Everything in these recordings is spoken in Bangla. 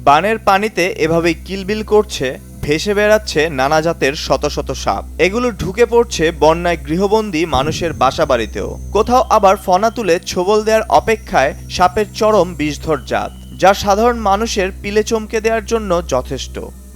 বানের পানিতে এভাবেই কিলবিল করছে, ভেসে বেড়াচ্ছে নানা জাতের শত শত সাপ। এগুলো ঢুকে পড়ছে বন্যায় গৃহবন্দী মানুষের বাসাবাড়িতেও। কোথাও আবার ফনা তুলে ছোবল দেওয়ার অপেক্ষায় সাপের চরম বিষধর জাত, যা সাধারণ মানুষের পিলে চমকে দেওয়ার জন্য যথেষ্ট।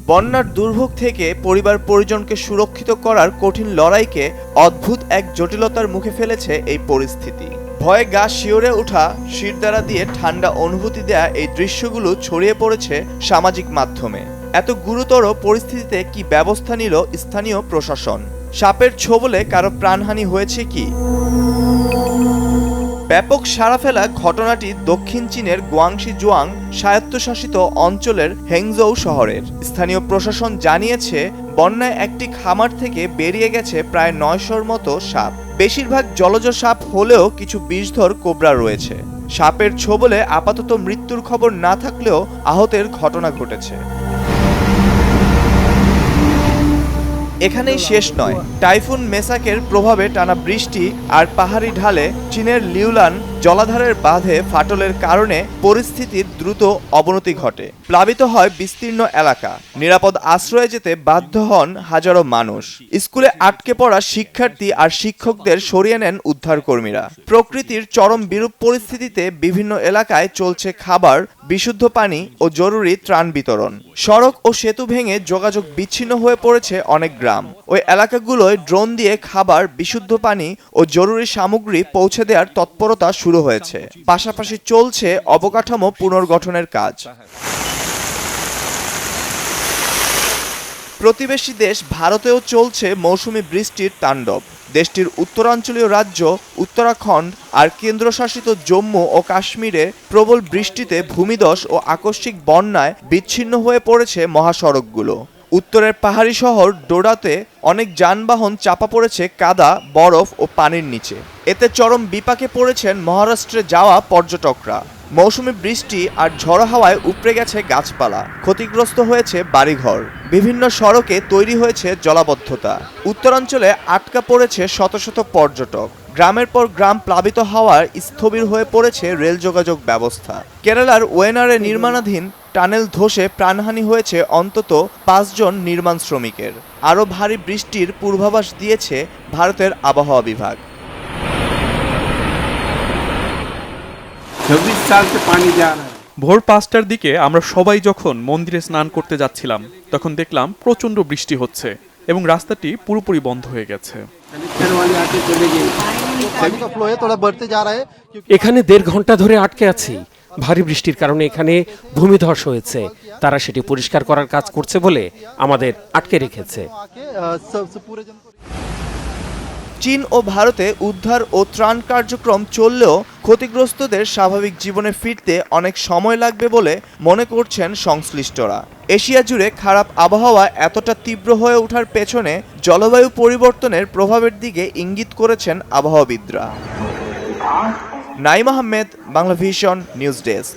বন্যার দুর্ভোগ থেকে পরিবার পরিজনকে সুরক্ষিত করার কঠিন লড়াইকে অদ্ভুত এক জটিলতার মুখে ফেলেছে এই পরিস্থিতি। ভয়ে গা শিওরে ওঠা, শিরদাঁড়া দিয়ে ঠান্ডা অনুভূতি দেয়া এই দৃশ্যগুলো ছড়িয়ে পড়েছে সামাজিক মাধ্যমে। এত গুরুতর পরিস্থিতিতে কি ব্যবস্থা নিল স্থানীয় প্রশাসন? সাপের ছোবলে কারো প্রাণহানি হয়েছে কি? ব্যাপক সাড়া ফেলা ঘটনাটি দক্ষিণ চীনের গুয়াংশি জুয়াং স্বায়ত্তশাসিত অঞ্চলের হেংজৌ শহরের। স্থানীয় প্রশাসন জানিয়েছে, বন্যায় একটি খামার থেকে বেরিয়ে গেছে প্রায় ৯০০-র মতো সাপ। বেশিরভাগ জলজ সাপ হলেও কিছু বিষধর কোবরা রয়েছে। সাপের ছোবলে আপাতত মৃত্যুর খবর না থাকলেও আহতের ঘটনা ঘটেছে। এখানেই শেষ নয়। টাইফুন মেসাকের প্রভাবে টানা বৃষ্টি আর পাহাড়ি ঢালে চীনের লিউলান জলাধারের বাঁধে ফাটলের কারণে পরিস্থিতির দ্রুত অবনতি ঘটে। প্লাবিত হয় বিস্তীর্ণ এলাকা। নিরাপদ আশ্রয়ে যেতে বাধ্য হন হাজারো মানুষ। স্কুলে আটকে পড়া শিক্ষার্থী আর শিক্ষকদের সরিয়ে নেন উদ্ধারকর্মীরা। প্রকৃতির চরম বিরূপ পরিস্থিতিতে বিভিন্ন এলাকায় চলছে খাবার, বিশুদ্ধ পানি ও জরুরি ত্রাণ বিতরণ। সড়ক ও সেতু ভেঙে যোগাযোগ বিচ্ছিন্ন হয়ে পড়েছে অনেক গ্রাম। ওই এলাকাগুলোয় ড্রোন দিয়ে খাবার, বিশুদ্ধ পানি ও জরুরি সামগ্রী পৌঁছে দেওয়ার তৎপরতা শুরু হয়েছে। পাশাপাশি চলছে অবকাঠামো পুনর্গঠনের কাজ। প্রতিবেশী দেশ ভারতেও চলছে মৌসুমি বৃষ্টির তাণ্ডব। দেশটির উত্তরাঞ্চলীয় রাজ্য উত্তরাখণ্ড আর কেন্দ্রশাসিত জম্মু ও কাশ্মীরে প্রবল বৃষ্টিতে ভূমিধস ও আকস্মিক বন্যায় বিচ্ছিন্ন হয়ে পড়েছে মহাসড়কগুলো। উত্তরের পাহাড়ি শহর ডোডাতে অনেক যানবাহন চাপা পড়েছে কাদা, বরফ ও পানির নিচে। এতে চরম বিপাকে পড়েছেন মহারাষ্ট্রে যাওয়া পর্যটকরা। মৌসুমি বৃষ্টি আর ঝড়ো হাওয়ায় উপড়ে গেছে গাছপালা, ক্ষতিগ্রস্ত হয়েছে বাড়িঘর। বিভিন্ন সড়কে তৈরি হয়েছে জলাবদ্ধতা। উত্তরাঞ্চলে আটকা পড়েছে শত শত পর্যটক। গ্রামের পর গ্রাম প্লাবিত হওয়ায় স্থবির হয়ে পড়েছে রেল যোগাযোগ ব্যবস্থা। কেরালার ওয়েনারে নির্মাণাধীন টানেল ধসে প্রাণহানি হয়েছে অন্তত ৫ জন নির্মাণ শ্রমিকের। আরও ভারী বৃষ্টির পূর্বাভাস দিয়েছে ভারতের আবহাওয়া বিভাগ। ভোর ৫টার দিকে আমরা সবাই যখন মন্দিরে স্নান করতে যাচ্ছিলাম, তখন দেখলাম প্রচণ্ড বৃষ্টি হচ্ছে এবং রাস্তাটি পুরোপুরি বন্ধ হয়ে গেছে। এখানে ১.৫ ঘন্টা ধরে আটকে আছি। ভারী বৃষ্টির কারণে এখানে ভূমিধস হয়েছে। তারা সেটি পরিষ্কার করার কাজ করছে বলে আমাদের আটকে রেখেছে। চীন ও ভারতে উদ্ধার ও ত্রাণ কার্যক্রম চললেও ক্ষতিগ্রস্তদের স্বাভাবিক জীবনে ফিরতে অনেক সময় লাগবে বলে মনে করছেন সংশ্লিষ্টরা। এশিয়া জুড়ে খারাপ আবহাওয়া এতটা তীব্র হয়ে ওঠার পেছনে জলবায়ু পরিবর্তনের প্রভাবের দিকে ইঙ্গিত করেছেন আবহাওয়াবিদরা। Naim Ahmed, Bangla vision news desk.